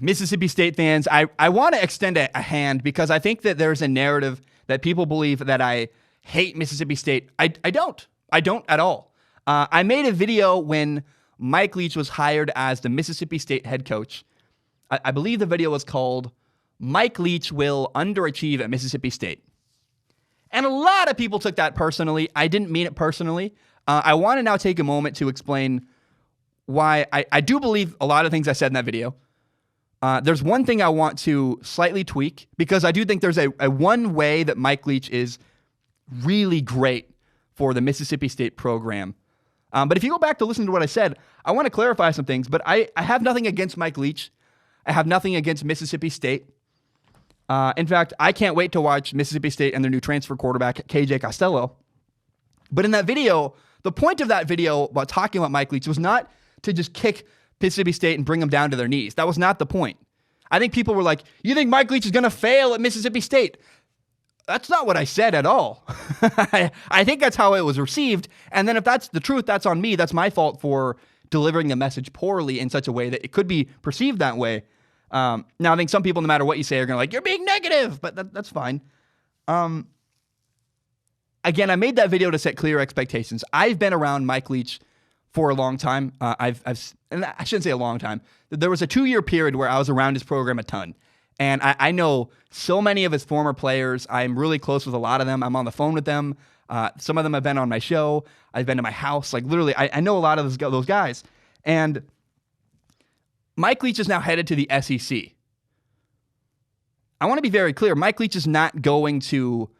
Mississippi State fans, I want to extend a hand because I think that there's a narrative that people believe that I hate Mississippi State. I don't. I don't at all. I made a video when Mike Leach was hired as the Mississippi State head coach. I believe the video was called Mike Leach Will Underachieve at Mississippi State. And a lot of people took that personally. I didn't mean it personally. I want to now take a moment to explain why I do believe a lot of things I said in that video. There's one thing I want to slightly tweak because I do think there's a one way that Mike Leach is really great for the Mississippi State program. But if you go back to listen to what I said, I want to clarify some things. But I have nothing against Mike Leach. I have nothing against Mississippi State. In fact, I can't wait to watch Mississippi State and their new transfer quarterback, KJ Costello. But in that video, the point of that video about talking about Mike Leach was not to just kick Mississippi State and bring them down to their knees. That was not the point. I think people were like, you think Mike Leach is going to fail at Mississippi State? That's not what I said at all. I think that's how it was received. And then if that's the truth, that's on me. That's my fault for delivering the message poorly in such a way that it could be perceived that way. Now, I think some people, no matter what you say, are going to like, you're being negative, but that's fine. Again, I made that video to set clear expectations. I've been around Mike Leach for a long time. And I shouldn't say a long time. There was a 2-year period where I was around his program a ton. And I know so many of his former players. I'm really close with a lot of them. I'm on the phone with them. Some of them have been on my show. I've been to my house. Like literally, I know a lot of those guys. And Mike Leach is now headed to the SEC. I want to be very clear. Mike Leach is not going to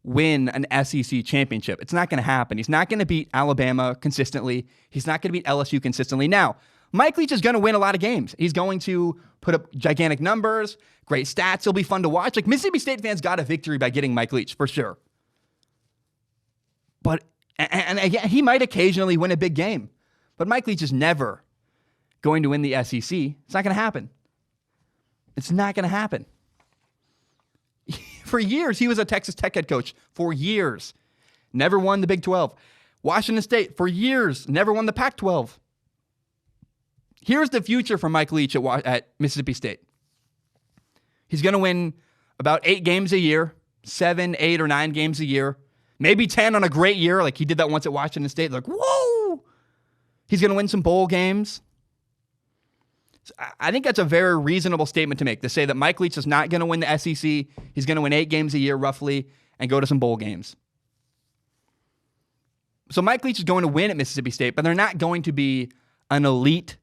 win an SEC championship. It's not going to happen. He's not going to beat Alabama consistently. He's not going to beat LSU consistently. Now, Mike Leach is going to win a lot of games. He's going to put up gigantic numbers, great stats. It'll be fun to watch. Like Mississippi State fans got a victory by getting Mike Leach, for sure. But, and again, he might occasionally win a big game. But Mike Leach is never going to win the SEC. It's not going to happen. It's not going to happen. For years, he was a Texas Tech head coach. For years. Never won the Big 12. Washington State, for years, never won the Pac-12. Here's the future for Mike Leach at Mississippi State. He's going to win about 8 games a year, 7, 8, or 9 games a year, maybe 10 on a great year, like he did that once at Washington State. Like, whoa! He's going to win some bowl games. So I think that's a very reasonable statement to make, to say that Mike Leach is not going to win the SEC. He's going to win 8 games a year, roughly, and go to some bowl games. So Mike Leach is going to win at Mississippi State, but they're not going to be an elite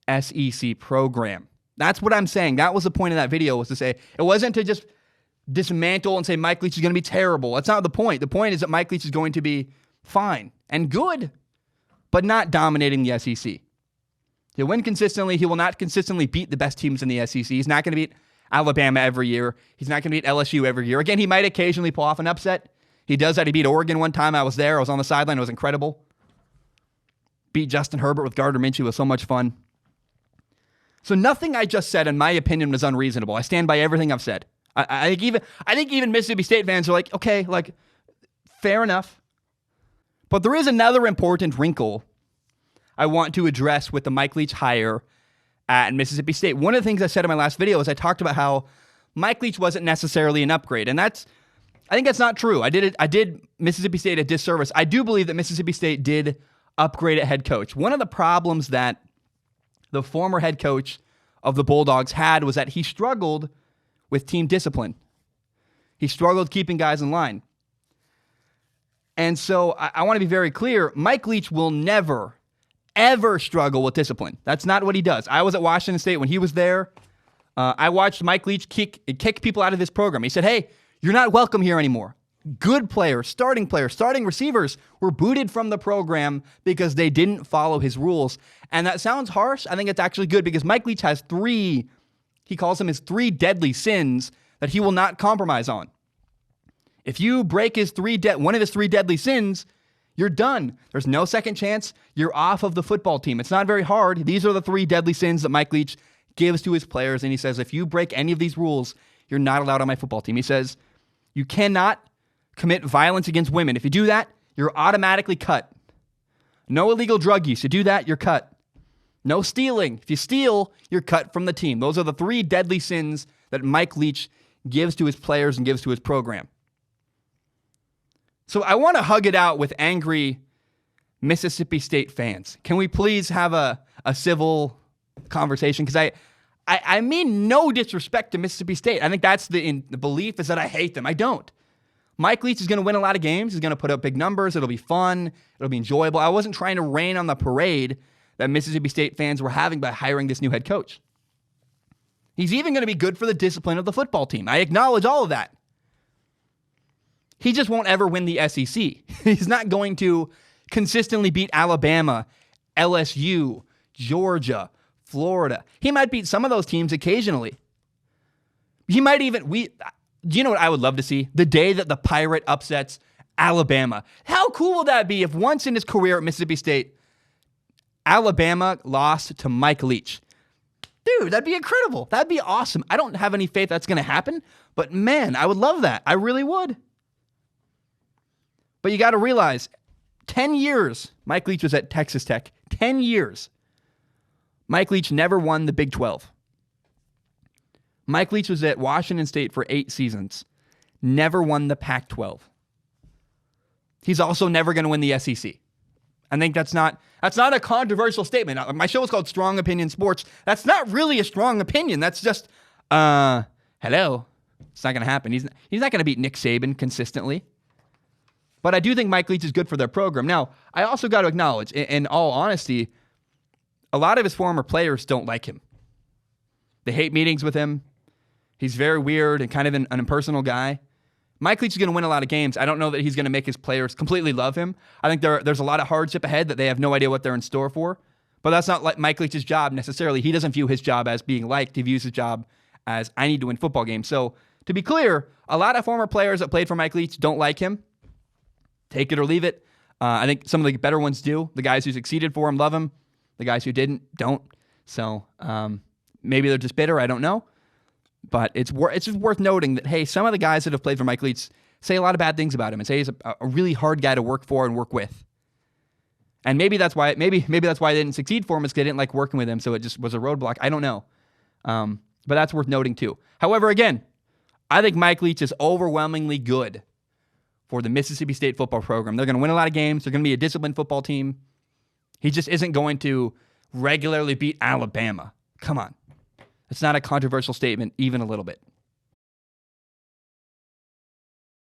SEC program. That's what I'm saying. That was the point of that video, was to say, it wasn't to just dismantle and say Mike Leach is going to be terrible. That's not the point. The point is that Mike Leach is going to be fine and good, but not dominating the SEC. He'll win consistently. He will not consistently beat the best teams in the SEC. He's not going to beat Alabama every year. He's not going to beat LSU every year. Again, he might occasionally pull off an upset. He does that. He beat Oregon one time. I was there. I was on the sideline. It was incredible. Beat Justin Herbert with Gardner Minshew. It was so much fun. So nothing I just said, in my opinion, was unreasonable. I stand by everything I've said. I think even Mississippi State fans are like, okay, like, fair enough. But there is another important wrinkle I want to address with the Mike Leach hire at Mississippi State. One of the things I said in my last video is I talked about how Mike Leach wasn't necessarily an upgrade, and I think that's not true. I did Mississippi State a disservice. I do believe that Mississippi State did upgrade at head coach. One of the problems that the former head coach of the Bulldogs had was that he struggled with team discipline. He struggled keeping guys in line. And so I want to be very clear. Mike Leach will never, ever struggle with discipline. That's not what he does. I was at Washington State when he was there. I watched Mike Leach kick people out of his program. He said, hey, you're not welcome here anymore. Good players, starting receivers were booted from the program because they didn't follow his rules. And that sounds harsh. I think it's actually good because Mike Leach has 3, he calls them his 3 deadly sins that he will not compromise on. If you break one of his 3 deadly sins, you're done. There's no second chance. You're off of the football team. It's not very hard. These are the 3 deadly sins that Mike Leach gives to his players. And he says, if you break any of these rules, you're not allowed on my football team. He says, you cannot commit violence against women. If you do that, you're automatically cut. No illegal drug use. You do that, you're cut. No stealing. If you steal, you're cut from the team. Those are the 3 deadly sins that Mike Leach gives to his players and gives to his program. So I want to hug it out with angry Mississippi State fans. Can we please have a civil conversation? Because I mean no disrespect to Mississippi State. I think that's the belief is that I hate them. I don't. Mike Leach is going to win a lot of games. He's going to put up big numbers. It'll be fun. It'll be enjoyable. I wasn't trying to rain on the parade that Mississippi State fans were having by hiring this new head coach. He's even going to be good for the discipline of the football team. I acknowledge all of that. He just won't ever win the SEC. He's not going to consistently beat Alabama, LSU, Georgia, Florida. He might beat some of those teams occasionally. He might even... Do you know what I would love to see? The day that the Pirate upsets Alabama. How cool will that be if once in his career at Mississippi State, Alabama lost to Mike Leach? Dude, that'd be incredible. That'd be awesome. I don't have any faith that's going to happen, but man, I would love that. I really would. But you got to realize, 10 years Mike Leach was at Texas Tech. 10 years. Mike Leach never won the Big 12. Mike Leach was at Washington State for 8 seasons. Never won the Pac-12. He's also never going to win the SEC. I think that's not a controversial statement. My show is called Strong Opinion Sports. That's not really a strong opinion. That's just, hello. It's not going to happen. He's not going to beat Nick Saban consistently. But I do think Mike Leach is good for their program. Now, I also got to acknowledge, in all honesty, a lot of his former players don't like him. They hate meetings with him. He's very weird and kind of an impersonal guy. Mike Leach is going to win a lot of games. I don't know that he's going to make his players completely love him. I think there's a lot of hardship ahead that they have no idea what they're in store for. But that's not like Mike Leach's job necessarily. He doesn't view his job as being liked. He views his job as, I need to win football games. So to be clear, a lot of former players that played for Mike Leach don't like him. Take it or leave it. I think some of the better ones do. The guys who succeeded for him love him. The guys who didn't don't. So maybe they're just bitter. I don't know. But it's just worth noting that, hey, some of the guys that have played for Mike Leach say a lot of bad things about him and say he's a really hard guy to work for and work with. And maybe that's why they didn't succeed for him, is because they didn't like working with him, so it just was a roadblock. I don't know. But that's worth noting too. However, again, I think Mike Leach is overwhelmingly good for the Mississippi State football program. They're going to win a lot of games. They're going to be a disciplined football team. He just isn't going to regularly beat Alabama. Come on. It's not a controversial statement, even a little bit.